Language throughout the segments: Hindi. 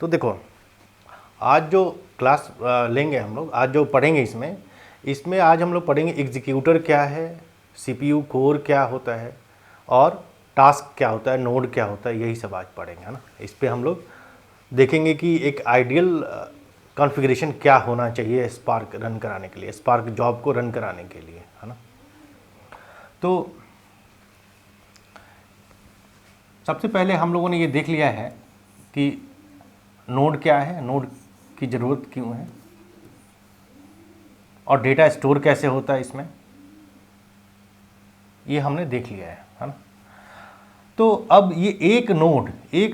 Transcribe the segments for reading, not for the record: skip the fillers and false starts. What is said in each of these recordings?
तो देखो, आज जो क्लास लेंगे हम लोग, आज जो पढ़ेंगे इसमें आज हम लोग पढ़ेंगे एग्जीक्यूटर क्या है, सीपीयू कोर क्या होता है और टास्क क्या होता है, नोड क्या होता है, यही सब आज पढ़ेंगे, है ना। इस पे हम लोग देखेंगे कि एक आइडियल कॉन्फ़िगरेशन क्या होना चाहिए स्पार्क रन कराने के लिए, स्पार्क जॉब को रन कराने के लिए, है ना। तो सबसे पहले हम लोगों ने ये देख लिया है कि नोड क्या है, नोड की ज़रूरत क्यों है और डेटा स्टोर कैसे होता है इसमें, ये हमने देख लिया है ना। तो अब ये एक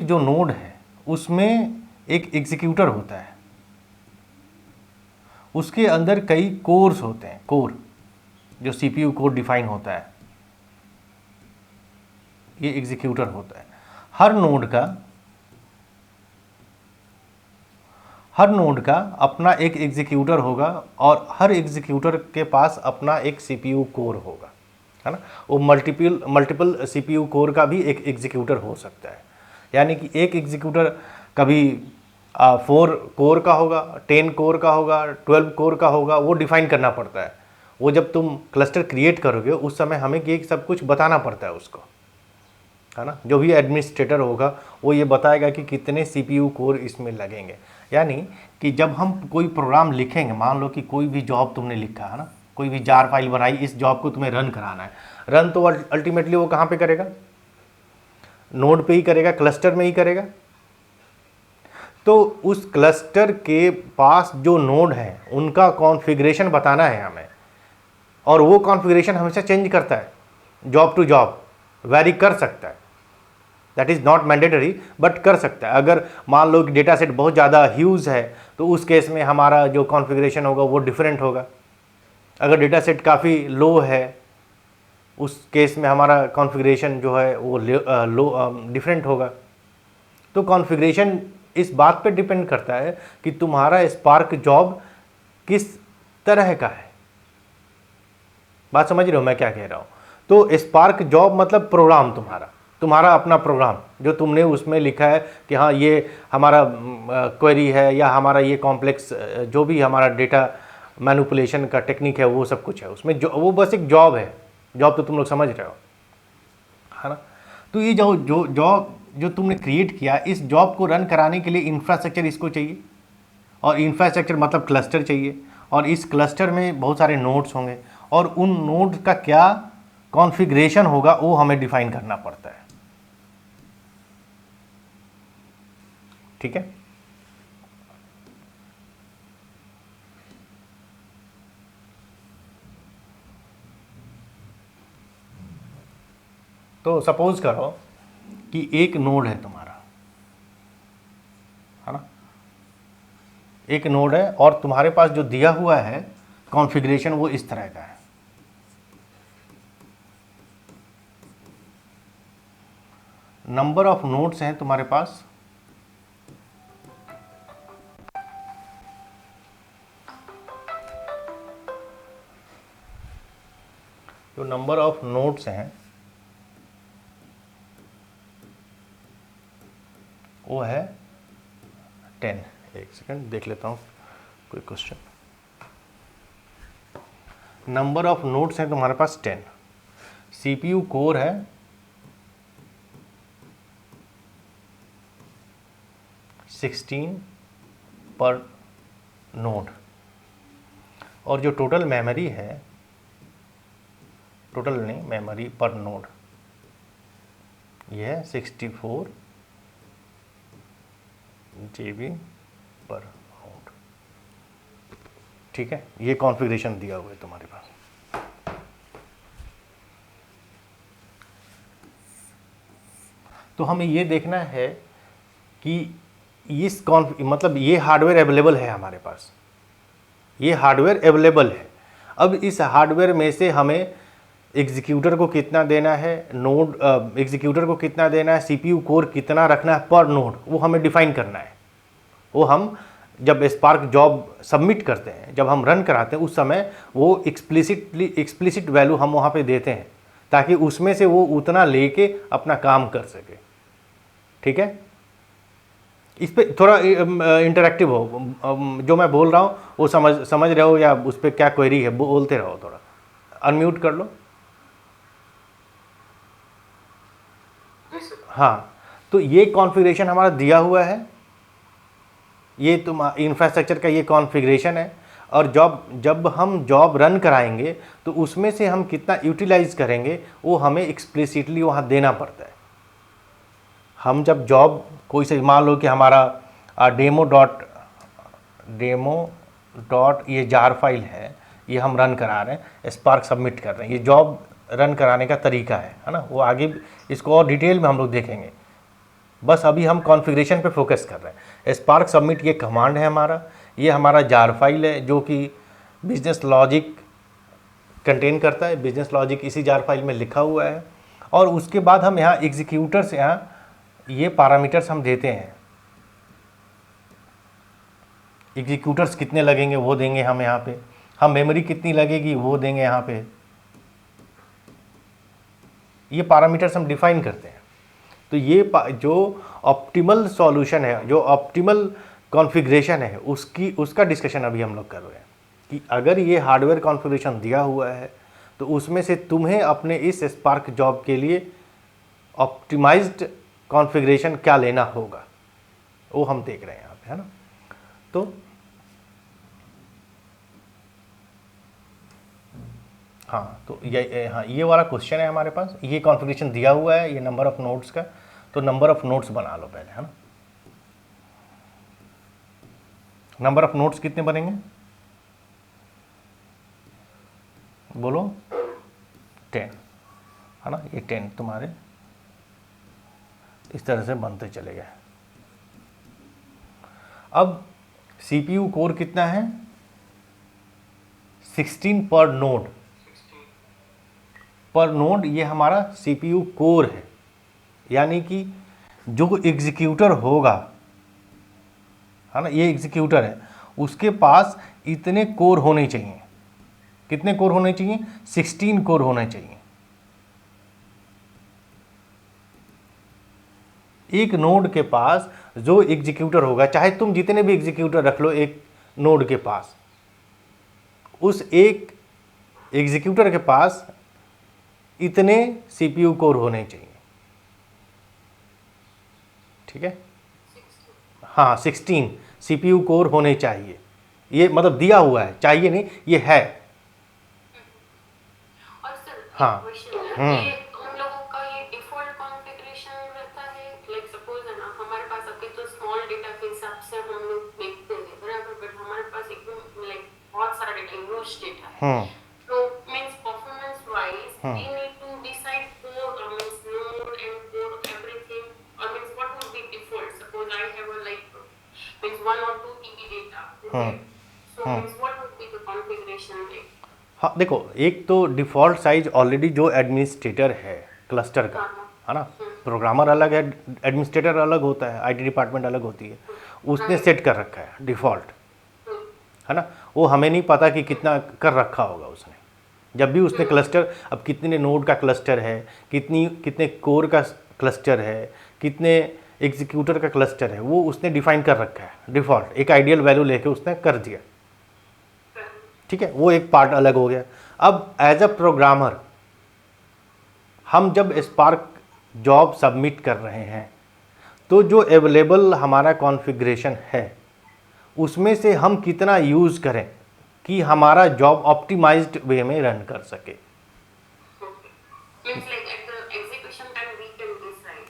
जो नोड है उसमें एक एग्जीक्यूटर होता है, उसके अंदर कई कोर्स होते हैं, कोर जो सीपीयू कोर डिफाइन होता है, ये एग्जीक्यूटर होता है। हर नोड का अपना एक एग्जीक्यूटर होगा और हर एग्जीक्यूटर के पास अपना एक सीपीयू कोर होगा, है ना। वो मल्टीपल सीपीयू कोर का भी एक एग्जीक्यूटर हो सकता है, यानी कि एक एग्जीक्यूटर कभी 4 कोर का होगा, 10 कोर का होगा, 12 कोर का होगा, वो डिफाइन करना पड़ता है। वो जब तुम क्लस्टर क्रिएट करोगे उस समय हमें ये सब कुछ बताना पड़ता है उसको, है ना। जो भी एडमिनिस्ट्रेटर होगा वो ये बताएगा कि कितने सीपीयू कोर इसमें लगेंगे। यानी कि जब हम कोई प्रोग्राम लिखेंगे, मान लो कि कोई भी जॉब तुमने लिखा है ना, कोई भी जार फाइल बनाई, इस जॉब को तुम्हें रन कराना है, रन तो अल्टीमेटली वो कहाँ पे करेगा, नोड पे ही करेगा, क्लस्टर में ही करेगा। तो उस क्लस्टर के पास जो नोड है उनका कॉन्फ़िगरेशन बताना है हमें, और वो कॉन्फ़िगरेशन हमेशा चेंज करता है, जॉब टू जॉब वेरी कर सकता है। That is not mandatory but कर सकता है। अगर मान लो कि डेटा सेट बहुत ज़्यादा ह्यूज है तो उस केस में हमारा जो कॉन्फ़िगरेशन होगा वो डिफरेंट होगा। अगर डेटा सेट काफ़ी लो है उस केस में हमारा कॉन्फ़िगरेशन जो है वो डिफरेंट होगा। तो कॉन्फ़िगरेशन इस बात पे डिपेंड करता है कि तुम्हारा स्पार्क जॉब किस तरह का है। बात समझ रहे हो मैं क्या कह रहा हूँ। तो स्पार्क जॉब मतलब प्रोग्राम, तुम्हारा अपना प्रोग्राम जो तुमने उसमें लिखा है कि हाँ ये हमारा क्वेरी है या हमारा ये कॉम्प्लेक्स जो भी हमारा डेटा मैनिपुलेशन का टेक्निक है वो सब कुछ है उसमें, जो वो बस एक जॉब है। जॉब तो तुम लोग समझ रहे हो, है ना। तो ये जॉब जो तुमने क्रिएट किया, इस जॉब को रन कराने के लिए इंफ्रास्ट्रक्चर इसको चाहिए, और इंफ्रास्ट्रक्चर मतलब क्लस्टर चाहिए, और इस क्लस्टर में बहुत सारे नोड्स होंगे और उन नोड का क्या कॉन्फ़िगरेशन होगा वो हमें डिफाइन करना पड़ता है। ठीक है। तो सपोज करो कि एक नोड है तुम्हारा, है ना, एक नोड है और तुम्हारे पास जो दिया हुआ है कॉन्फ़िगरेशन वो इस तरह का है। नंबर ऑफ नोड्स हैं तुम्हारे पास, जो नंबर ऑफ नोड्स हैं वो है 10। एक सेकंड देख लेता हूँ कोई क्वेश्चन। नंबर ऑफ नोड्स हैं तुम्हारे पास 10, सीपीयू कोर है 16 पर नोड, और जो टोटल मेमोरी है, टोटल नहीं मेमोरी पर नोड, यह है 64 GB पर नोड। ठीक है, ये कॉन्फ़िगरेशन दिया हुआ है तुम्हारे पास। तो हमें ये देखना है कि इस मतलब ये हार्डवेयर अवेलेबल है हमारे पास, ये हार्डवेयर अवेलेबल है। अब इस हार्डवेयर में से हमें एग्जीक्यूटर को कितना देना है, नोड एग्जीक्यूटर को कितना देना है, सीपीयू कोर कितना रखना है पर नोड, वो हमें डिफाइन करना है। वो हम जब स्पार्क जॉब सबमिट करते हैं, जब हम रन कराते हैं उस समय वो एक्सप्लिसिट वैल्यू हम वहाँ पे देते हैं ताकि उसमें से वो उतना लेके अपना काम कर सके। ठीक है। इस पे थोड़ा इंटरेक्टिव हो, जो मैं बोल रहा हूँ वो समझ रहे हो या उस पर क्या क्वेरी है बोलते रहो, थोड़ा अनम्यूट कर लो। हाँ, तो ये कॉन्फ़िगरेशन हमारा दिया हुआ है, ये तुम इंफ्रास्ट्रक्चर का ये कॉन्फ़िगरेशन है, और जब हम जॉब रन कराएंगे तो उसमें से हम कितना यूटिलाइज करेंगे वो हमें एक्सप्लिसिटली वहाँ देना पड़ता है। हम जब जॉब कोई से मान लो कि हमारा डेमो डॉट ये जार फाइल है, ये हम रन करा रहे हैं, स्पार्क सबमिट कर रहे हैं, ये जॉब रन कराने का तरीका है ना। वो आगे इसको और डिटेल में हम लोग देखेंगे, बस अभी हम कॉन्फ़िगरेशन पे फोकस कर रहे हैं। स्पार्क सबमिट ये कमांड है हमारा, ये हमारा जार फाइल है जो कि बिजनेस लॉजिक कंटेन करता है, बिजनेस लॉजिक इसी जार फाइल में लिखा हुआ है। और उसके बाद हम यहाँ एग्जीक्यूटर से यहाँ ये पैरामीटर्स हम देते हैं, एग्जीक्यूटर्स कितने लगेंगे वो देंगे हम यहाँ पे, हम मेमोरी कितनी लगेगी वो देंगे यहाँ पे, ये पैरामीटर्स हम डिफाइन करते हैं। तो ये जो ऑप्टिमल सॉल्यूशन है, जो ऑप्टिमल कॉन्फ़िगरेशन है, उसका डिस्कशन अभी हम लोग कर रहे हैं कि अगर ये हार्डवेयर कॉन्फ़िगरेशन दिया हुआ है तो उसमें से तुम्हें अपने इस स्पार्क जॉब के लिए ऑप्टिमाइज्ड कॉन्फ़िगरेशन क्या लेना होगा, वो हम देख रहे हैं यहाँ पे, है ना। तो हाँ, तो ये वाला क्वेश्चन है हमारे पास, ये कॉन्फ़िगरेशन दिया हुआ है, ये नंबर ऑफ़ नोड्स का, तो नंबर ऑफ़ नोड्स बना लो पहले, है ना। नंबर ऑफ़ नोड्स कितने बनेंगे बोलो? 10, है ना। ये 10 तुम्हारे इस तरह से बनते चले गए। अब सीपीयू कोर कितना है? 16 पर नोड। पर नोड ये हमारा सीपीयू कोर है, यानी कि जो एग्जीक्यूटर होगा, है ना, ये एग्जीक्यूटर है, उसके पास इतने कोर होने चाहिए। कितने कोर होने चाहिए? 16 कोर होने चाहिए। एक नोड के पास जो एग्जीक्यूटर होगा, चाहे तुम जितने भी एग्जीक्यूटर रख लो एक नोड के पास, उस एक एग्जीक्यूटर के पास इतने सीपीयू कोर होने चाहिए, ठीक है। हाँ, 16 सीपीयू कोर होने चाहिए, ये मतलब दिया हुआ है, चाहिए नहीं, ये है। और सर हाँ, ये उन लोगों का ये डिफॉल्ट कॉन्फ़िगरेशन रहता है, लाइक सपोज है ना, हमारे पास अभी तो स्मॉल डेटा के हिसाब से हम लोग देखते हैं बराबर, बट हमारे पास एकदम लाइक बहुत सारा डेटा, ह्यूज डेटा है, तो means performance wise we need to decide core means node and core everything, और means what would be default, suppose I have a like means 1 or 2 TB data, so means what would be the configuration like? हाँ देखो, एक तो डिफ़ॉल्ट साइज ऑलरेडी जो एडमिनिस्ट्रेटर है क्लस्टर का, है ना, प्रोग्रामर अलग है, एडमिनिस्ट्रेटर अलग होता है, आईटी डिपार्टमेंट अलग होती है, उसने सेट कर रखा है डिफ़ॉल्ट, है ना। वो हमें नहीं पता कि कितना कर रखा होगा उसने। जब भी उसने क्लस्टर, अब कितने नोड का क्लस्टर है, कितने कोर का क्लस्टर है, कितने एग्जीक्यूटर का क्लस्टर है, वो उसने डिफाइन कर रखा है डिफ़ॉल्ट, एक आइडियल वैल्यू लेके उसने कर दिया, ठीक है। वो एक पार्ट अलग हो गया। अब एज अ प्रोग्रामर हम जब स्पार्क जॉब सबमिट कर रहे हैं तो जो अवेलेबल हमारा कॉन्फ़िगरेशन है उसमें से हम कितना यूज़ करें कि हमारा जॉब ऑप्टिमाइज्ड वे में रन कर सके।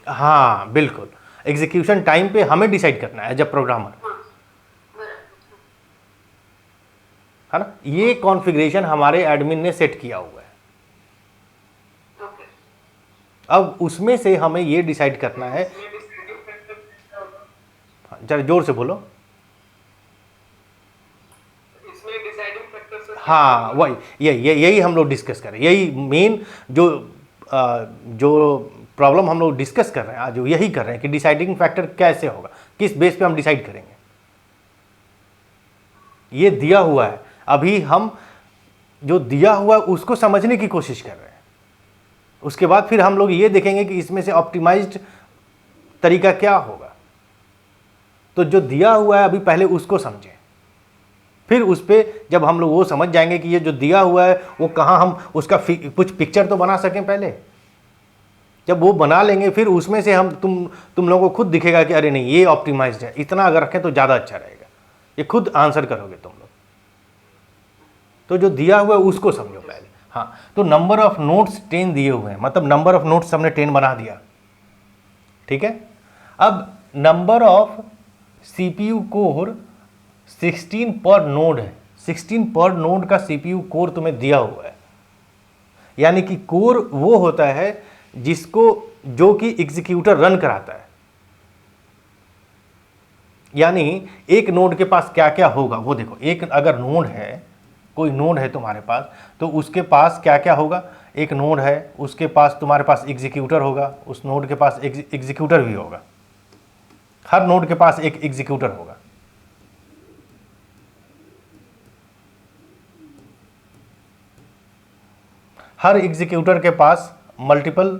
हाँ बिल्कुल, एग्जीक्यूशन टाइम पे हमें डिसाइड करना है एज अ प्रोग्रामर, है ना। ये कॉन्फ़िगरेशन हमारे एडमिन ने सेट किया हुआ है। अब उसमें से हमें ये डिसाइड करना है, जरा जोर से बोलो। हाँ वही, यही हम लोग डिस्कस करें, यही मेन जो प्रॉब्लम हम लोग डिस्कस कर रहे हैं आज, यही कर रहे हैं कि डिसाइडिंग फैक्टर कैसे होगा, किस बेस पे हम डिसाइड करेंगे। ये दिया हुआ है, अभी हम जो दिया हुआ है उसको समझने की कोशिश कर रहे हैं, उसके बाद फिर हम लोग ये देखेंगे कि इसमें से ऑप्टिमाइज्ड तरीका क्या होगा। तो जो दिया हुआ है अभी पहले उसको समझें, फिर उस पर जब हम लोग वो समझ जाएंगे कि ये जो दिया हुआ है वो कहाँ, हम उसका कुछ पिक्चर तो बना सकें पहले। जब वो बना लेंगे फिर उसमें से हम तुम लोगों को खुद दिखेगा कि अरे नहीं ये ऑप्टिमाइज्ड है, इतना अगर रखें तो ज़्यादा अच्छा रहेगा, ये खुद आंसर करोगे तुम लोग। तो जो दिया हुआ है उसको समझो पहले। हाँ, तो नंबर ऑफ नोट्स 10 दिए हुए हैं, मतलब नंबर ऑफ नोट्स हमने 10 बना दिया, ठीक है। अब नंबर ऑफ सीपीयू कोर 16 पर नोड है, 16 पर नोड का सीपीयू कोर तुम्हें दिया हुआ है। यानी कि कोर वो होता है जिसको, जो कि एग्जीक्यूटर रन कराता है, यानी एक नोड के पास क्या क्या होगा वो देखो। एक अगर नोड है, कोई नोड है तुम्हारे पास, तो उसके पास क्या क्या होगा। एक नोड है, उसके पास तुम्हारे पास एग्जीक्यूटर होगा, उस नोड के पास एग्जीक्यूटर भी होगा, हर नोड के पास एक एग्जीक्यूटर होगा। हर एग्जीक्यूटर के पास मल्टीपल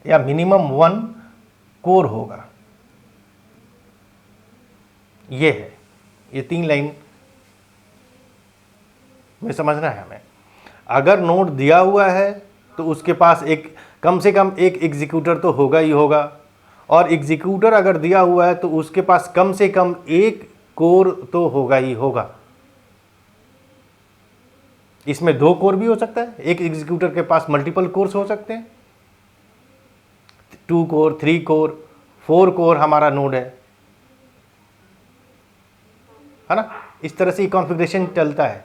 या मिनिमम 1 कोर होगा। ये है, ये 3 लाइन में समझना है हमें। अगर नोड दिया हुआ है तो उसके पास एक, कम से कम एक एग्जीक्यूटर तो होगा ही होगा, और एग्जीक्यूटर अगर दिया हुआ है तो उसके पास कम से कम एक कोर तो होगा ही होगा। इसमें 2 कोर भी हो सकता है, एक एग्जीक्यूटर के पास मल्टीपल कोर्स हो सकते हैं, 2 कोर, 3 कोर, 4 कोर हमारा नोड है ना। इस तरह से कॉन्फ़िगरेशन चलता है।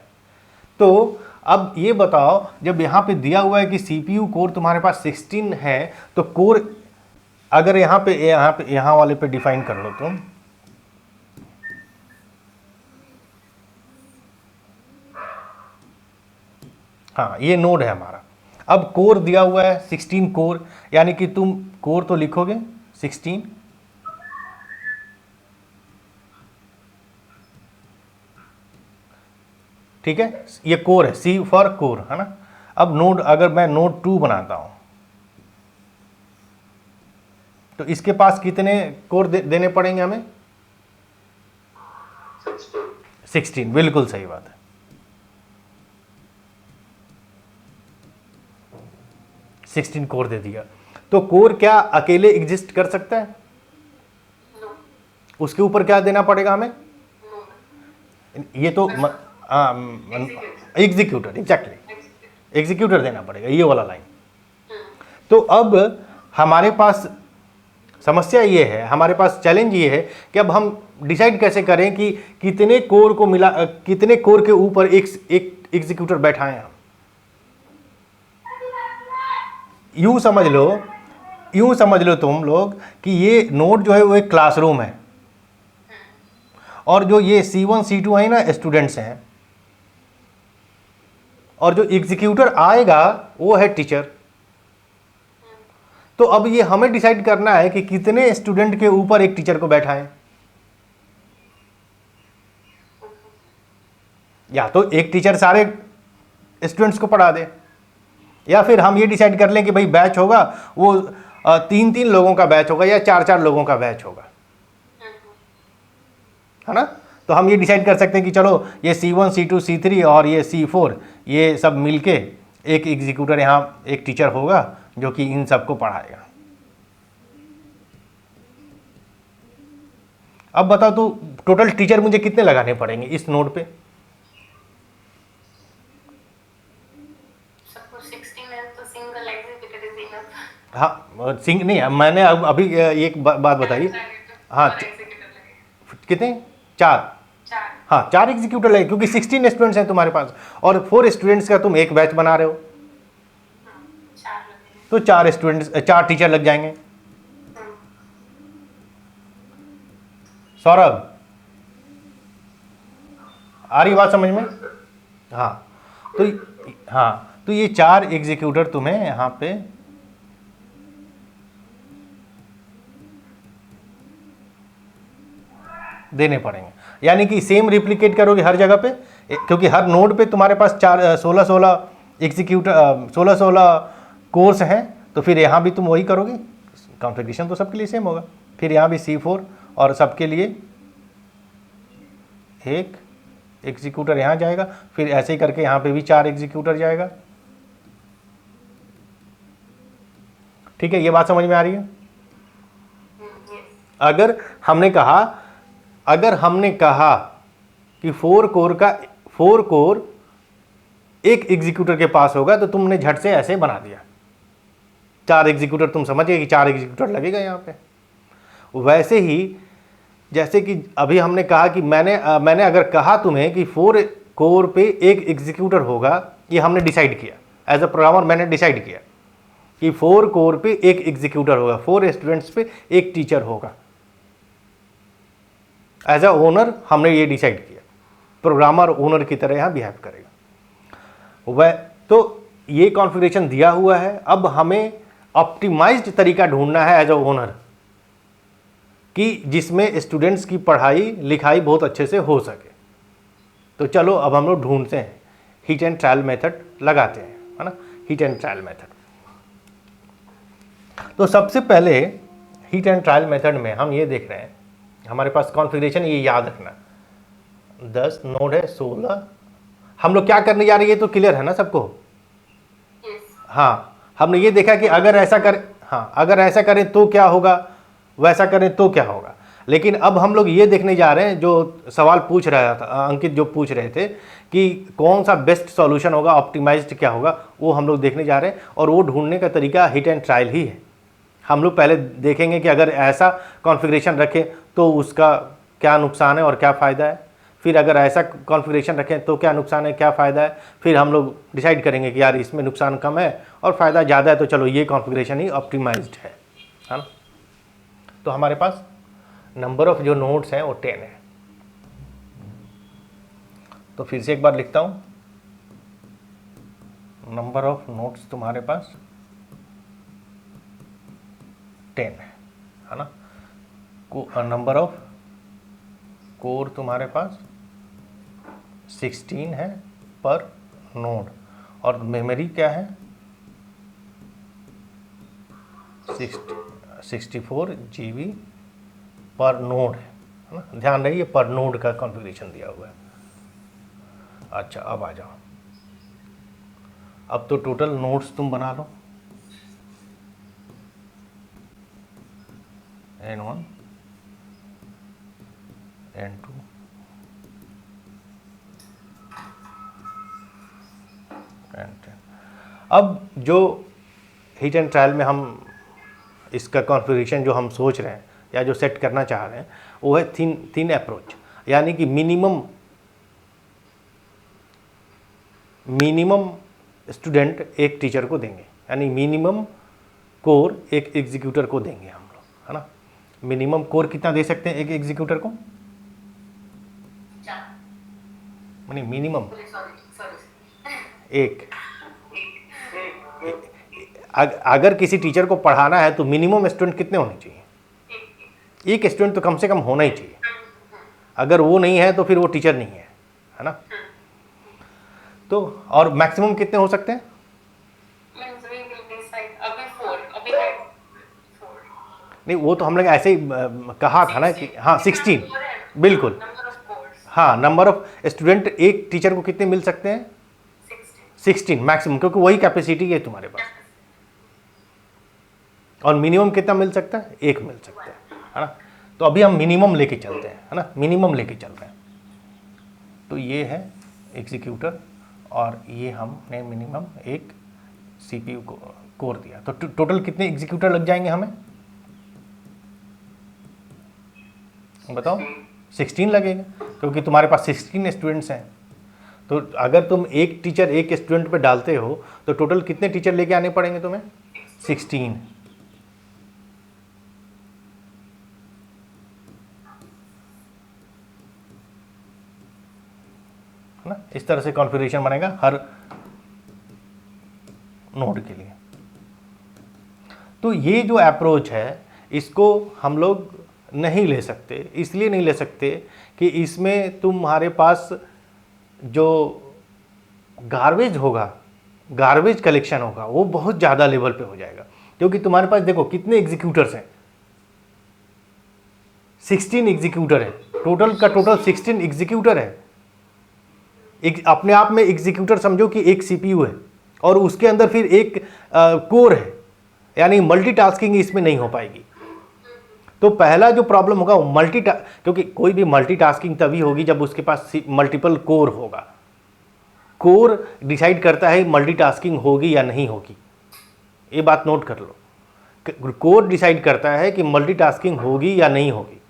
तो अब ये बताओ, जब यहाँ पे दिया हुआ है कि सीपीयू कोर तुम्हारे पास 16 है, तो कोर अगर यहाँ वाले पे डिफाइन कर लो तुम, हाँ ये नोड है हमारा। अब कोर दिया हुआ है 16 कोर, यानी कि तुम कोर तो लिखोगे 16, ठीक है, ये कोर है, सी फॉर कोर, है ना। अब नोड, अगर मैं नोड 2 बनाता हूं तो इसके पास कितने कोर देने पड़ेंगे हमें? 16, बिल्कुल सही बात है। 16 कोर दे दिया। तो कोर क्या अकेले एग्जिस्ट कर सकता है? उसके ऊपर क्या देना पड़ेगा हमें? ये तो एग्जीक्यूटर, एग्जैक्टली एग्जीक्यूटर देना पड़ेगा, ये वाला लाइन। तो अब हमारे पास समस्या ये है, हमारे पास चैलेंज ये है कि अब हम डिसाइड कैसे करें कि कितने कोर को मिला, कितने कोर के ऊपर एक एग्जीक्यूटर बैठाएं हम। यूं समझ लो तुम लोग कि ये नोड जो है वो एक क्लासरूम है, और जो ये C1 C2 है ना स्टूडेंट्स हैं, और जो एग्जीक्यूटर आएगा वो है टीचर। तो अब ये हमें डिसाइड करना है कि कितने स्टूडेंट के ऊपर एक टीचर को बैठाएं। या तो एक टीचर सारे स्टूडेंट्स को पढ़ा दे, या फिर हम ये डिसाइड कर लें कि भाई बैच होगा वो 3-3 लोगों का बैच होगा या 4-4 लोगों का बैच होगा, है ना। तो हम ये डिसाइड कर सकते हैं कि चलो ये C1 C2 C3 और ये C4 ये सब मिलके एक एग्जीक्यूटर, यहाँ एक टीचर होगा जो कि इन सबको पढ़ाएगा। अब बताओ तो टोटल टीचर मुझे कितने लगाने पड़ेंगे इस नोड पे? हाँ सिंग नहीं, मैंने अब अभी एक बात बताई। हाँ कितने? 4। हाँ 4 एग्जीक्यूटर लगे, क्योंकि 16 स्टूडेंट्स हैं तुम्हारे पास और 4 स्टूडेंट्स का तुम एक बैच बना रहे हो, तो 4 टीचर लग जाएंगे। सौरभ, आ रही बात समझ में? तो ये 4 एग्जीक्यूटर तुम्हें यहाँ पे देने पड़ेंगे, यानी कि सेम रिप्लिकेट करोगे हर जगह पे, क्योंकि हर नोड पे तुम्हारे पास 16 एग्जीक्यूटर 16 कोर्स हैं, तो फिर यहाँ भी तुम वही करोगे, कॉन्फ़िगरेशन तो सबके लिए सेम होगा। फिर यहाँ भी C4 और सबके लिए एक एग्जीक्यूटर यहाँ जाएगा, फिर ऐसे ही करके यहाँ पे भी 4 एग्जीक्यूटर जाएगा। ठीक है, ये बात समझ में आ रही है? अगर हमने कहा कि 4 कोर एक एग्जीक्यूटर के पास होगा, तो तुमने झट से ऐसे बना दिया 4 एग्जीक्यूटर। तुम समझ गए कि 4 एग्जीक्यूटर लगेगा यहाँ पे। वैसे ही जैसे कि अभी हमने कहा कि मैंने अगर कहा तुम्हें कि 4 कोर पे एक एग्जीक्यूटर होगा, ये हमने डिसाइड किया एज अ प्रोग्रामर, मैंने डिसाइड किया कि 4 कोर पे एक एग्जीक्यूटर होगा, 4 स्टूडेंट्स पे एक टीचर होगा। एज अ ओनर हमने ये डिसाइड किया, प्रोग्रामर ओनर की तरह यहाँ बिहेव करेगा। वह तो ये कॉन्फ़िगरेशन दिया हुआ है। अब हमें ऑप्टिमाइज्ड तरीका ढूंढना है एज अ ओनर कि जिसमें स्टूडेंट्स की पढ़ाई लिखाई बहुत अच्छे से हो सके। तो चलो अब हम लोग ढूंढते हैं, हिट एंड ट्रायल मेथड लगाते हैं, है ना, हिट एंड ट्रायल मेथड। तो सबसे पहले हिट एंड ट्रायल मेथड में हम ये देख रहे हैं, हमारे पास कॉन्फ़िगरेशन ये याद रखना, 10 नोड है, 16। हम लोग क्या करने जा रहे हैं ये तो क्लियर है ना सबको? हाँ, हमने ये देखा कि अगर ऐसा करें तो क्या होगा, वैसा करें तो क्या होगा। लेकिन अब हम लोग ये देखने जा रहे हैं, जो सवाल पूछ रहा था अंकित, जो पूछ रहे थे कि कौन सा बेस्ट सॉल्यूशन होगा, ऑप्टिमाइज्ड क्या होगा, वो हम लोग देखने जा रहे हैं। और वो ढूंढने का तरीका हिट एंड ट्रायल ही है। हम लोग पहले देखेंगे कि अगर ऐसा कॉन्फ़िगरेशन रखें तो उसका क्या नुकसान है और क्या फ़ायदा है, फिर अगर ऐसा कॉन्फ़िगरेशन रखें तो क्या नुकसान है क्या फ़ायदा है, फिर हम लोग डिसाइड करेंगे कि यार इसमें नुकसान कम है और फ़ायदा ज़्यादा है, तो चलो ये कॉन्फ़िगरेशन ही ऑप्टिमाइज्ड है ना। तो हमारे पास नंबर ऑफ़ जो नोड्स हैं वो 10 है। तो फिर से एक बार लिखता हूँ, नंबर ऑफ़ नोड्स तुम्हारे पास 10 है ना। नंबर ऑफ कोर तुम्हारे पास 16 है पर नोड, और मेमोरी क्या है 64 GB पर नोड है ना। ध्यान रहिए पर नोड का कॉन्फ़िगरेशन दिया हुआ है। अच्छा, अब आ जाओ, अब तो टोटल नोड्स तुम बना लो, N1 N2 N10। अब जो हिट एंड ट्रायल में हम इसका कॉन्फ़िगरेशन जो हम सोच रहे हैं या जो सेट करना चाह रहे हैं वो है थिन अप्रोच, यानी कि मिनिमम स्टूडेंट एक टीचर को देंगे, यानी मिनिमम कोर एक एग्जीक्यूटर को देंगे हम लोग, है ना। मिनिमम कोर कितना दे सकते हैं एक एग्जीक्यूटर को? मिनिमम एक। अगर किसी टीचर को पढ़ाना है तो मिनिमम स्टूडेंट कितने होने चाहिए? एक स्टूडेंट तो कम से कम होना ही चाहिए। अगर वो नहीं है तो फिर वो टीचर नहीं है ना। तो और मैक्सिमम कितने हो सकते हैं? नहीं, वो तो हम लोग ऐसे ही कहा था ना कि हाँ 16, बिल्कुल। हाँ, नंबर ऑफ स्टूडेंट एक टीचर को कितने मिल सकते हैं? 16 मैक्सिमम, क्योंकि वही कैपेसिटी है तुम्हारे पास। और मिनिमम कितना मिल सकता है? एक मिल सकता है ना। तो अभी हम मिनिमम लेके चलते हैं, है ना, मिनिमम लेके चल रहे हैं। तो ये है एग्जीक्यूटर और ये हमने मिनिमम एक CPU कोर दिया। तो टोटल कितने एग्जीक्यूटर लग जाएंगे हमें बताओ? 16 लगेगा, क्योंकि तुम्हारे पास 16 स्टूडेंट्स हैं। तो अगर तुम एक टीचर एक स्टूडेंट पे डालते हो तो टोटल कितने टीचर लेके आने पड़ेंगे तुम्हें? 16। है ना, इस तरह से कॉन्फ़िगरेशन बनेगा हर नोड के लिए। तो ये जो अप्रोच है इसको हम लोग नहीं ले सकते, इसलिए नहीं ले सकते कि इसमें तुम्हारे पास जो गार्बेज होगा, गार्बेज कलेक्शन होगा, वो बहुत ज़्यादा लेवल पे हो जाएगा। क्योंकि तुम्हारे पास देखो कितने एग्जीक्यूटर्स हैं, 16 एग्जीक्यूटर है टोटल का टोटल 16 एग्जीक्यूटर है। एक अपने आप में एग्जीक्यूटर समझो कि एक सीपीयू है और उसके अंदर फिर एक कोर है, यानी मल्टीटास्किंग इसमें नहीं हो पाएगी। तो पहला जो प्रॉब्लम होगा वो क्योंकि कोई भी मल्टीटास्किंग तभी होगी जब उसके पास मल्टीपल कोर होगा। कोर डिसाइड करता है मल्टीटास्किंग होगी या नहीं होगी, ये बात नोट कर लो। कोर डिसाइड करता है कि मल्टीटास्किंग होगी या नहीं होगी।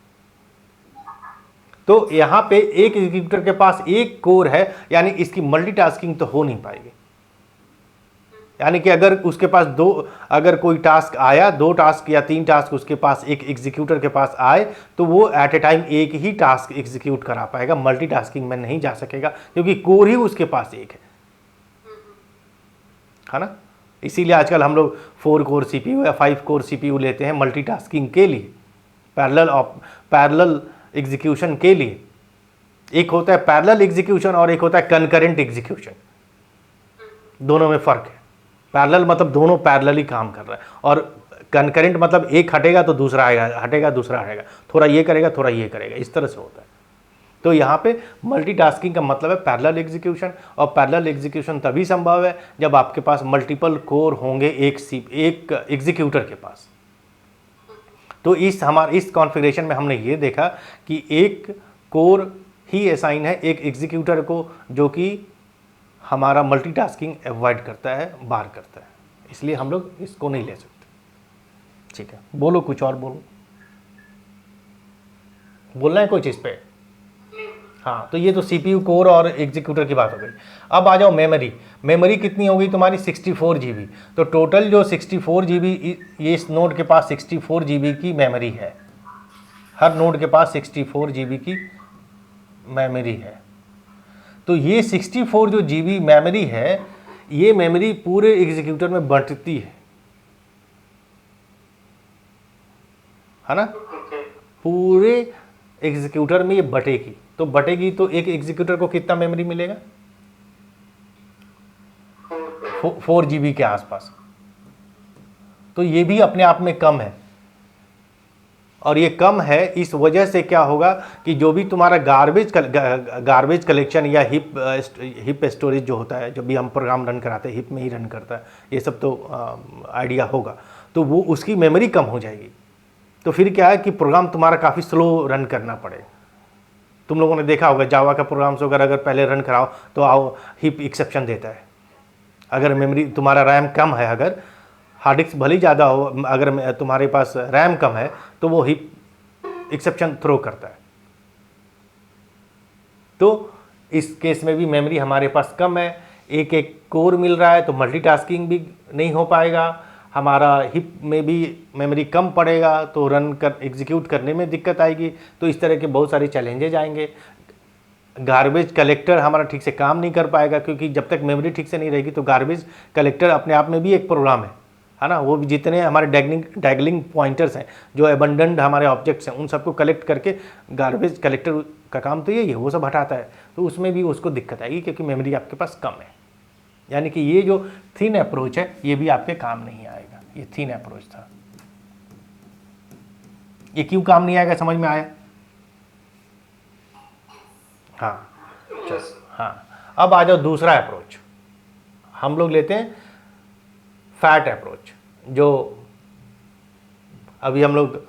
तो यहाँ पे एक एग्जीक्यूटर के पास एक कोर है, यानी इसकी मल्टीटास्किंग तो हो नहीं पाएगी। यानी कि अगर उसके पास अगर कोई टास्क आया, 2 टास्क या 3 टास्क उसके पास एक एग्जीक्यूटर के पास आए, तो वो एट ए टाइम एक ही टास्क एग्जीक्यूट करा पाएगा, मल्टीटास्किंग में नहीं जा सकेगा, क्योंकि कोर ही उसके पास एक है ना। इसीलिए आजकल हम लोग 4 कोर सीपीयू या 5 कोर सीपीयू लेते हैं मल्टीटास्किंग के लिए, पैरेलल एग्जीक्यूशन के लिए। एक होता है पैरेलल एग्जीक्यूशन और एक होता है कनकरेंट एग्जीक्यूशन, दोनों में फर्क है। पैरेलल मतलब दोनों पैरेलली काम कर रहा है, और कनकरेंट मतलब एक हटेगा तो दूसरा आएगा, हटेगा दूसरा हटेगा, थोड़ा ये करेगा थोड़ा ये करेगा, इस तरह से होता है। तो यहाँ पे मल्टीटास्किंग का मतलब है पैरेलल एग्जीक्यूशन, और पैरेलल एग्जीक्यूशन तभी संभव है जब आपके पास मल्टीपल कोर होंगे एक एग्जीक्यूटर के पास। तो इस कॉन्फ़िगरेशन में हमने ये देखा कि एक कोर ही असाइन है एक एग्जीक्यूटर को, जो कि हमारा मल्टीटास्किंग अवॉइड करता है, बाहर करता है, इसलिए हम लोग इसको नहीं ले सकते। ठीक है, बोलो कुछ और बोलो, बोलना है कोई चीज़ पे? हाँ, तो ये तो सीपीयू कोर और एग्जीक्यूटर की बात हो गई। अब आ जाओ मेमोरी कितनी हो गई तुम्हारी? 64 GB। तो टोटल जो 64 GB, ये इस नोड के पास 64 GB की मेमोरी है, हर नोड के पास 64 GB की मेमोरी है। तो ये 64 जो GB मेमोरी है, ये मेमोरी पूरे एग्जीक्यूटर में बंटती है ना, पूरे एग्जीक्यूटर में ये बटेगी। तो बटेगी तो एक एग्जीक्यूटर को कितना मेमोरी मिलेगा? 4 GB के आसपास। तो ये भी अपने आप में कम है, और ये कम है इस वजह से क्या होगा कि जो भी तुम्हारा गार्बेज कलेक्शन या हिप स्टोरेज जो होता है, जो भी हम प्रोग्राम रन कराते हैं हिप में ही रन करता है, ये सब तो आइडिया होगा, तो वो उसकी मेमोरी कम हो जाएगी। तो फिर क्या है कि प्रोग्राम तुम्हारा काफ़ी स्लो रन करना पड़ेगा। तुम लोगों ने देखा होगा जावा का प्रोग्राम्स वगैरह अगर पहले रन कराओ तो हिप एक्सेप्शन देता है। अगर मेमोरी तुम्हारा रैम कम है, अगर हार्ड डिस्क भले ही ज़्यादा हो, अगर तुम्हारे पास रैम कम है तो वो हिप एक्सेप्शन थ्रो करता है। तो इस केस में भी मेमोरी हमारे पास कम है, एक कोर मिल रहा है तो मल्टीटास्किंग भी नहीं हो पाएगा, हमारा हिप में भी मेमोरी कम पड़ेगा तो एग्जीक्यूट करने में दिक्कत आएगी। तो इस तरह के बहुत सारे चैलेंजेज आएंगे। गार्बेज कलेक्टर हमारा ठीक से काम नहीं कर पाएगा, क्योंकि जब तक मेमोरी ठीक से नहीं रहेगी तो गार्बेज कलेक्टर अपने आप में भी एक प्रोग्राम है ना। वो भी जितने हमारे डैगलिंग पॉइंटर्स हैं, जो अबंडेंट हमारे ऑब्जेक्ट्स हैं, उन सबको कलेक्ट करके गार्बेज कलेक्टर का काम तो यही है, वो सब हटाता है। तो उसमें भी उसको दिक्कत आएगी क्योंकि मेमोरी आपके पास कम है। यानी कि ये जो थिन अप्रोच है ये भी आपके काम नहीं आएगा। ये थिन अप्रोच था, ये क्यों काम नहीं आएगा समझ में आया? हाँ हाँ, अब आ जाओ दूसरा अप्रोच। हम लोग लेते हैं फैट अप्रोच, जो अभी हम लोग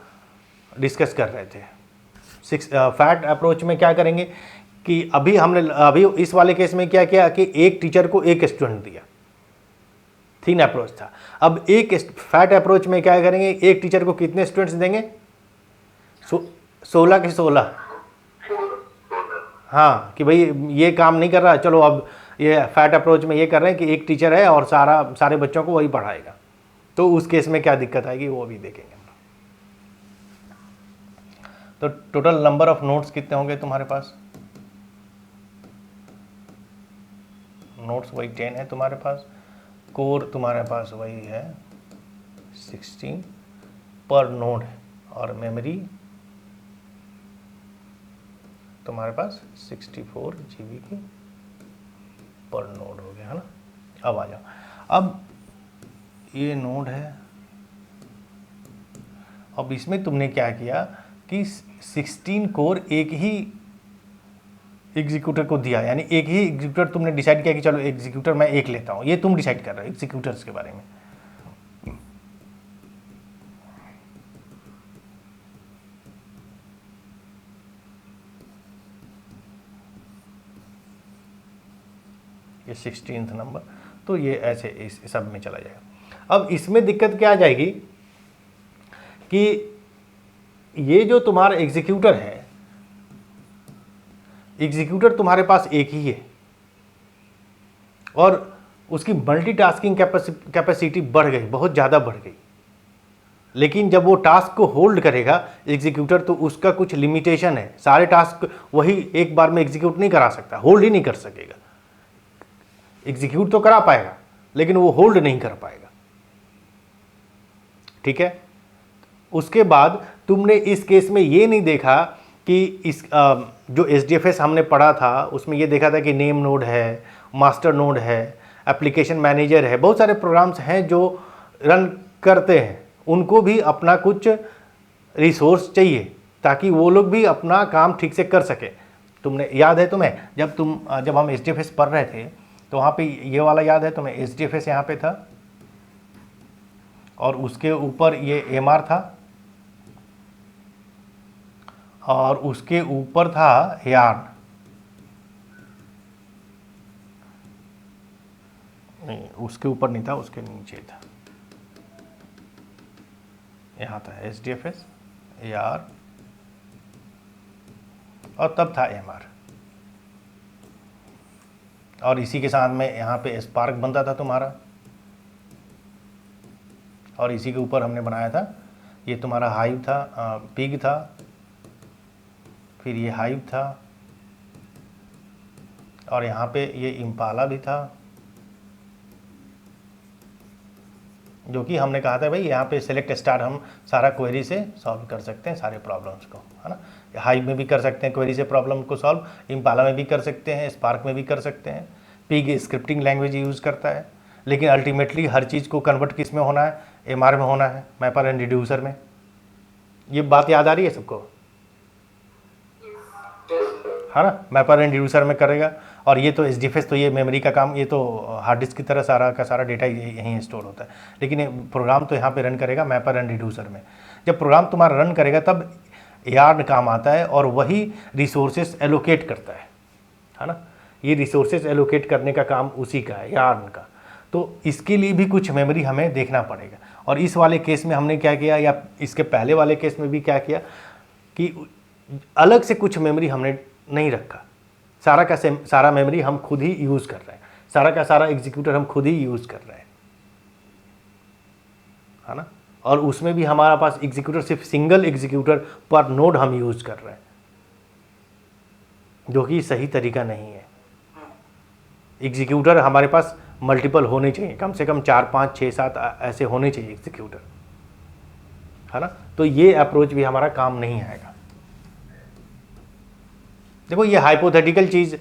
डिस्कस कर रहे थे। फैट अप्रोच में क्या करेंगे कि अभी इस वाले केस में क्या किया कि एक टीचर को एक स्टूडेंट दिया, थिन अप्रोच था। अब एक फैट अप्रोच में क्या करेंगे, एक टीचर को कितने स्टूडेंट्स देंगे? 16 के 16। हाँ, कि भाई ये काम नहीं कर रहा, चलो अब ये फैट अप्रोच में ये कर रहे हैं कि एक टीचर है और सारे बच्चों को वही पढ़ाएगा। तो उस केस में क्या दिक्कत आएगी वो भी देखेंगे। तो टोटल नंबर ऑफ नोट्स कितने होंगे तुम्हारे पास? नोट्स वही 10 है तुम्हारे पास, कोर तुम्हारे पास वही है 16 पर नोड है, और मेमोरी तुम्हारे पास 64 GB की पर नोड हो गया है ना। अब आ जाओ, अब ये नोड है, अब इसमें तुमने क्या किया कि 16 कोर एक ही एग्जीक्यूटर को दिया, यानी एक ही एग्जीक्यूटर तुमने डिसाइड किया कि चलो एग्जीक्यूटर मैं एक लेता हूँ, ये तुम डिसाइड कर रहे हो एग्जीक्यूटर्स के बारे में। ये 16th नंबर, तो ये ऐसे इस सब में चला जाएगा। अब इसमें दिक्कत क्या आ जाएगी कि ये जो तुम्हारा एग्जीक्यूटर है, एग्जीक्यूटर तुम्हारे पास एक ही है और उसकी मल्टीटास्किंग कैपेसिटी बढ़ गई, बहुत ज़्यादा बढ़ गई। लेकिन जब वो टास्क को होल्ड करेगा एग्जीक्यूटर, तो उसका कुछ लिमिटेशन है, सारे टास्क वही एक बार में एग्जीक्यूट नहीं करा सकता, होल्ड ही नहीं कर सकेगा। एग्जीक्यूट तो करा पाएगा लेकिन वो होल्ड नहीं कर पाएगा, ठीक है। उसके बाद तुमने इस केस में ये नहीं देखा कि इस जो SDFS हमने पढ़ा था उसमें ये देखा था कि नेम नोड है, मास्टर नोड है, एप्लीकेशन मैनेजर है, बहुत सारे प्रोग्राम्स हैं जो रन करते हैं, उनको भी अपना कुछ रिसोर्स चाहिए ताकि वो लोग भी अपना काम ठीक से कर सके। तुमने याद है तुम्हें जब हम SDFS पढ़ रहे थे तो वहाँ पे ये वाला याद है तुम्हें, SDFS यहाँ पे था और उसके ऊपर ये MR था और उसके ऊपर था यार्न, नहीं उसके ऊपर नहीं था, उसके नीचे था, यहाँ था SDFS यार्न और तब था MR, और इसी के साथ में यहाँ पे स्पार्क बनता था तुम्हारा, और इसी के ऊपर हमने बनाया था ये तुम्हारा हाइव था, पिग था, फिर ये हाइव था और यहाँ पे ये इम्पाला भी था, जो कि हमने कहा था भाई यहाँ पे सेलेक्ट स्टार हम सारा क्वेरी से सॉल्व कर सकते हैं सारे प्रॉब्लम्स को, है ना। हाइव में भी कर सकते हैं क्वेरी से प्रॉब्लम को सॉल्व, इम्पाला में भी कर सकते हैं, स्पार्क में भी कर सकते हैं। पिग स्क्रिप्टिंग लैंग्वेज यूज़ करता है, लेकिन अल्टीमेटली हर चीज़ को कन्वर्ट किस में होना है, MR में होना है, मैपर एंड रिड्यूसर में। ये बात याद आ रही है सबको, है ना। मैपर एंड रिड्यूसर में करेगा, और ये तो SDFS तो ये मेमोरी का काम, ये तो हार्ड डिस्क की तरह सारा का सारा डेटा यहीं स्टोर होता है, लेकिन प्रोग्राम तो यहाँ पे रन करेगा मैपर एंड रिड्यूसर में। जब प्रोग्राम तुम्हारा रन करेगा तब यार्न काम आता है और वही रिसोर्सेस एलोकेट करता है ना। ये रिसोर्सेज एलोकेट करने का काम उसी का है, यार्न का। तो इसके लिए भी कुछ मेमोरी हमें देखना पड़ेगा, और इस वाले केस में हमने क्या किया, या इसके पहले वाले केस में भी क्या किया कि अलग से कुछ मेमोरी हमने नहीं रखा, सारा का सारा मेमोरी हम खुद ही यूज़ कर रहे हैं, सारा का सारा एग्जीक्यूटर हम खुद ही यूज़ कर रहे हैं, है ना। और उसमें भी हमारा पास एग्जीक्यूटर सिर्फ सिंगल एग्जीक्यूटर पर नोड हम यूज़ कर रहे हैं, जो कि सही तरीका नहीं है। एग्जीक्यूटर हमारे पास मल्टीपल होने चाहिए, कम से कम 4 5 6 7 ऐसे होने चाहिए एग्जीक्यूटर, है ना। तो ये अप्रोच भी हमारा काम नहीं आएगा। देखो ये हाइपोथेटिकल चीज़,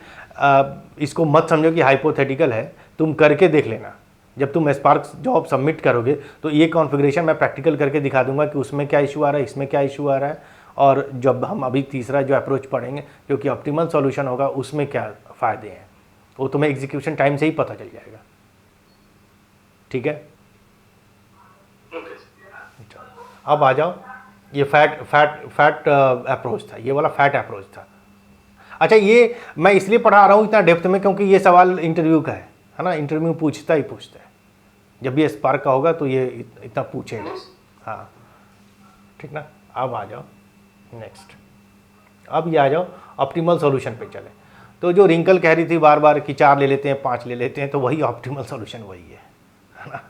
इसको मत समझो कि हाइपोथेटिकल है, तुम करके देख लेना। जब तुम स्पार्क जॉब सबमिट करोगे तो ये कॉन्फ़िगरेशन मैं प्रैक्टिकल करके दिखा दूंगा कि उसमें क्या इशू आ रहा है, इसमें क्या इशू आ रहा है, और जब हम अभी तीसरा जो अप्रोच पढ़ेंगे जो कि ऑप्टिमल सॉल्यूशन होगा, उसमें क्या फ़ायदे हैं, वो तुम्हें एग्जीक्यूशन टाइम से ही पता चल जाएगा, ठीक है। अब आ जाओ, ये फैट अप्रोच था, ये वाला फैट अप्रोच था। अच्छा, ये मैं इसलिए पढ़ा रहा हूँ इतना डेप्थ में क्योंकि ये सवाल इंटरव्यू का है ना। इंटरव्यू पूछता ही पूछता है, जब भी स्पार्क का होगा तो ये इतना पूछेगा, हाँ ठीक ना। अब आ जाओ नेक्स्ट, अब ये आ जाओ ऑप्टिमल सॉल्यूशन पे चले। तो जो रिंकल कह रही थी बार बार कि 4 ले लेते हैं, 5 ले लेते हैं, तो वही ऑप्टिमल सॉल्यूशन वही है ना।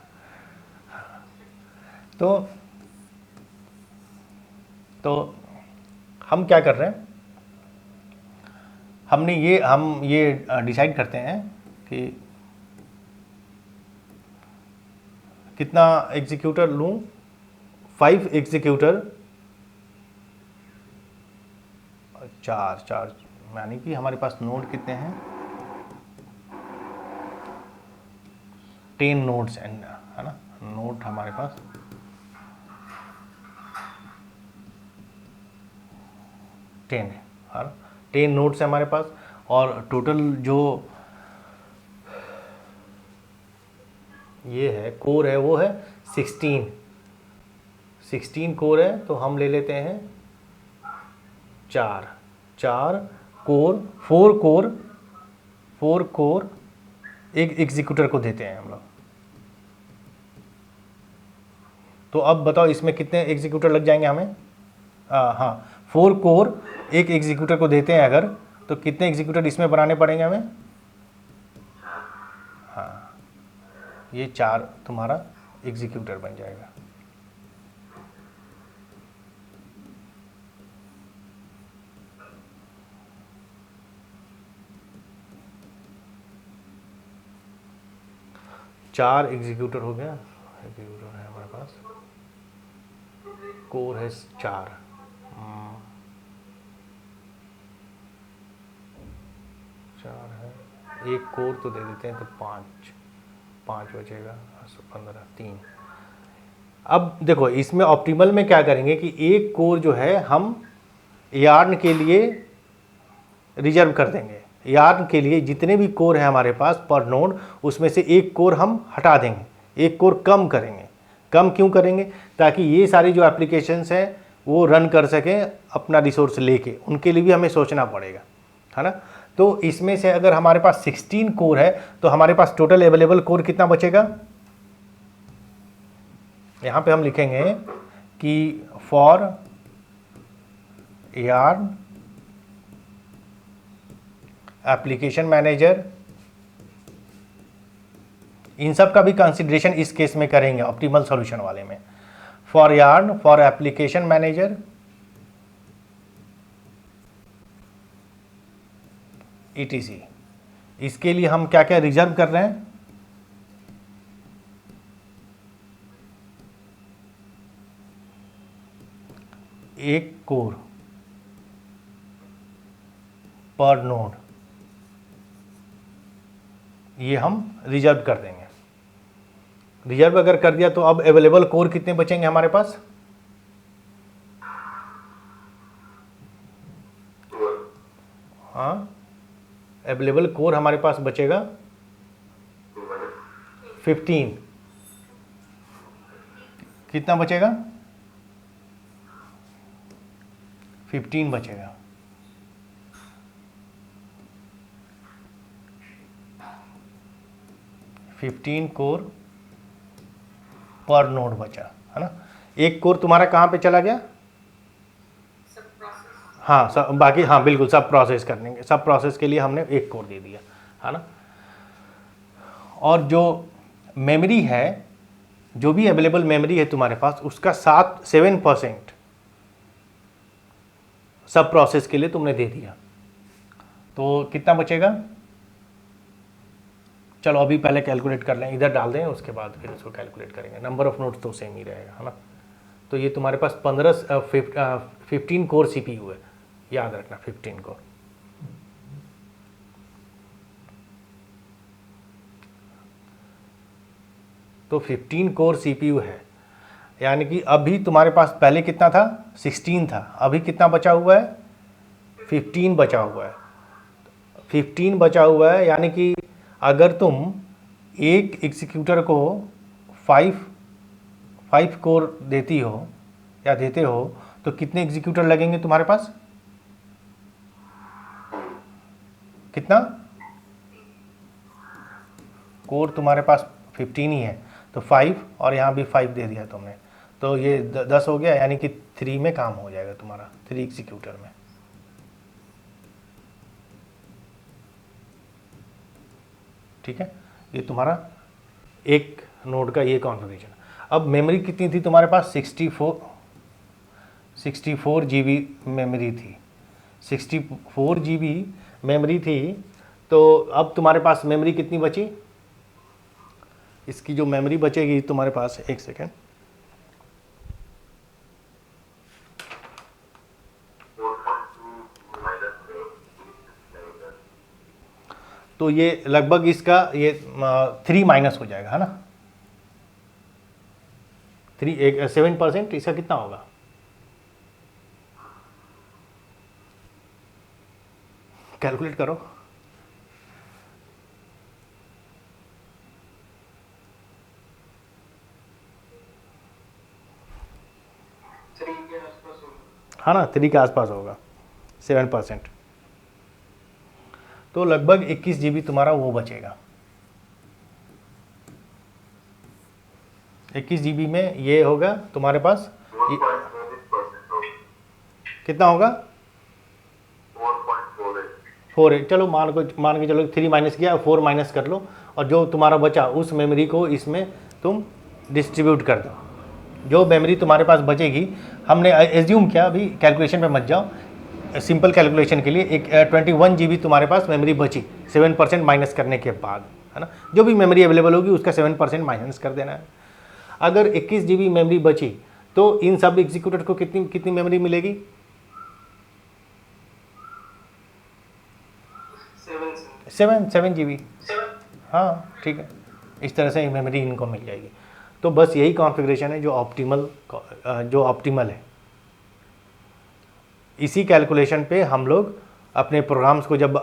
तो हम क्या कर रहे हैं, हम ये डिसाइड करते हैं कि कितना एग्जीक्यूटर लूँ, 5 एग्जीक्यूटर, 4 यानी कि हमारे पास नोड कितने हैं, 10 नोड्स है ना। नोड हमारे पास 10 है ना, 10 नोड्स है हमारे पास। और टोटल जो ये है कोर है वो है 16 कोर है, तो हम ले लेते हैं 4 कोर, 4 कोर एक एग्जीक्यूटर को देते हैं हम लोग। तो अब बताओ इसमें कितने एग्जीक्यूटर लग जाएंगे हमें? हाँ, 4 कोर एक एग्जीक्यूटर को देते हैं अगर, तो कितने एग्जीक्यूटर इसमें बनाने पड़ेंगे हमें? हाँ, ये 4 तुम्हारा एग्जीक्यूटर बन जाएगा। चार एग्जीक्यूटर हो गया, एग्जीक्यूटर है हमारे पास, कोर है 4। है, एक कोर तो दे देते हैं, तो 5 बचेगा, 15, 3। अब देखो इसमें ऑप्टिमल में क्या करेंगे कि एक कोर जो है हम यार्न के लिए रिजर्व कर देंगे। यार्न के लिए जितने भी कोर है हमारे पास पर नोड, उसमें से एक कोर हम हटा देंगे, एक कोर कम करेंगे। कम क्यों करेंगे? ताकि ये सारी जो एप्लीकेशंस हैं वो रन कर सकें अपना रिसोर्स लेके, उनके लिए भी हमें सोचना पड़ेगा, है ना। तो इसमें से अगर हमारे पास 16 कोर है तो हमारे पास टोटल अवेलेबल कोर कितना बचेगा? यहाँ पे हम लिखेंगे कि फॉर यार्न एप्लीकेशन मैनेजर, इन सब का भी कंसिडरेशन इस केस में करेंगे ऑप्टिमल सॉल्यूशन वाले में। For yarn for application manager etc, इसके लिए हम क्या क्या रिजर्व कर रहे हैं? एक कोर पर नोड, ये हम रिजर्व कर देंगे। रिजर्व अगर कर दिया तो अब अवेलेबल कोर कितने बचेंगे हमारे पास? हाँ, अवेलेबल कोर हमारे पास बचेगा 15। कितना बचेगा? 15 बचेगा। फिफ्टीन कोर पर नोड बचा, है ना। एक कोर तुम्हारा कहाँ पे चला गया? हाँ, सब बाकी, हाँ बिल्कुल, सब प्रोसेस करने के, सब प्रोसेस के लिए हमने एक कोर दे दिया, है ना। और जो मेमोरी है, जो भी अवेलेबल मेमोरी है तुम्हारे पास, उसका 7% सब प्रोसेस के लिए तुमने दे दिया, तो कितना बचेगा? चलो अभी पहले कैलकुलेट कर लें, इधर डाल दें, उसके बाद फिर इसको कैलकुलेट करेंगे। नंबर ऑफ नोड्स तो सेम ही रहेगा, है ना। तो ये तुम्हारे पास 15 कोर सीपीयू है, याद रखना 15 कोर। तो 15 कोर सीपीयू है, यानी कि अभी तुम्हारे पास पहले कितना था? 16 था, अभी कितना बचा हुआ है? 15 बचा हुआ है। 15 बचा हुआ है, यानी कि अगर तुम एक एग्जीक्यूटर को 5 कोर देती हो या देते हो, तो कितने एग्जीक्यूटर लगेंगे तुम्हारे पास? कितना कोर तुम्हारे पास? 15 ही है, तो 5, और यहाँ भी 5 दे दिया तुमने, तो ये 10 हो गया, यानी कि 3 में काम हो जाएगा तुम्हारा, 3 एग्जीक्यूटर में। ठीक है, ये तुम्हारा एक नोड का ये कॉन्फ़िगरेशन। अब मेमोरी कितनी थी तुम्हारे पास? 64 GB मेमोरी थी, 64 GB मेमोरी थी। तो अब तुम्हारे पास मेमोरी कितनी बची? इसकी जो मेमोरी बचेगी तुम्हारे पास, एक सेकेंड, तो ये लगभग इसका ये 3 माइनस हो जाएगा, है ना। 7%, इसका कितना होगा? कैलकुलेट करो। हाँ ना, 3 के आसपास होगा, 7%। तो लगभग 21 GB तुम्हारा वो बचेगा। 21 GB में ये होगा तुम्हारे पास कितना होगा? 4। चलो मान के चलो 3 माइनस किया, 4 माइनस कर लो, और जो तुम्हारा बचा उस मेमोरी को इसमें तुम डिस्ट्रीब्यूट कर दो। जो मेमोरी तुम्हारे पास बचेगी, हमने एज्यूम किया, अभी कैलकुलेशन पे मत जाओ, सिंपल कैलकुलेशन के लिए एक 21 GB तुम्हारे पास मेमोरी बची 7% माइनस करने के बाद, है ना। जो भी मेमोरी अवेलेबल होगी उसका 7% माइनस कर देना है। अगर 21 GB मेमोरी बची तो इन सब एग्जीक्यूटर को कितनी कितनी मेमोरी मिलेगी? 7 GB। हाँ ठीक है, इस तरह से मेमोरी इनको मिल जाएगी। तो बस यही कॉन्फ़िगरेशन है जो ऑप्टिमल है। इसी कैलकुलेशन पे हम लोग अपने प्रोग्राम्स को जब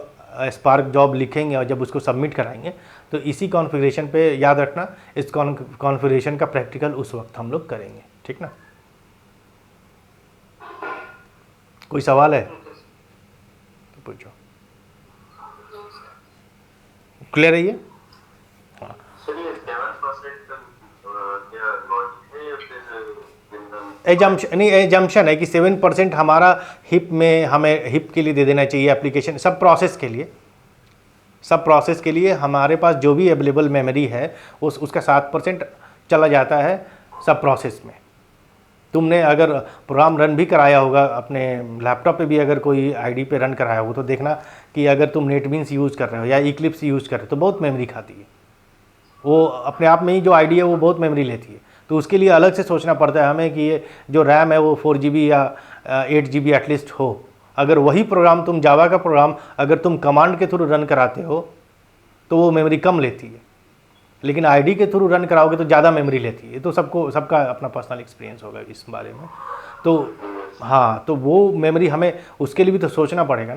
स्पार्क जॉब लिखेंगे और जब उसको सबमिट कराएंगे तो इसी कॉन्फ़िगरेशन पे, याद रखना, इस कॉन्फ़िगरेशन का प्रैक्टिकल उस वक्त हम लोग करेंगे, ठीक ना। कोई सवाल है तो पूछो। क्लियर है ये? हाँ, एजम्पशन है कि 7% हमारा हिप में, हमें हिप के लिए दे देना चाहिए, एप्लीकेशन सब प्रोसेस के लिए हमारे पास जो भी अवेलेबल मेमोरी है उसका 7% चला जाता है सब प्रोसेस में। तुमने अगर प्रोग्राम रन भी कराया होगा अपने लैपटॉप पे भी, अगर कोई आईडी पे रन कराया होगा तो देखना कि अगर तुम नेटबीन्स यूज़ कर रहे हो या इक्लिप्स यूज़ कर रहे हो तो बहुत मेमोरी खाती है। वो अपने आप में ही जो आईडी है वो बहुत मेमोरी लेती है। तो उसके लिए अलग से सोचना पड़ता है हमें कि ये जो रैम है वो 4 GB या 8 GB एटलीस्ट हो। अगर वही प्रोग्राम तुम जावा का प्रोग्राम अगर तुम कमांड के थ्रू रन कराते हो तो वो मेमोरी कम लेती है, लेकिन आईडी के थ्रू रन कराओगे तो ज़्यादा मेमोरी लेती है। तो सबका अपना पर्सनल एक्सपीरियंस होगा इस बारे में। तो हाँ, तो वो मेमोरी हमें उसके लिए भी तो सोचना पड़ेगा।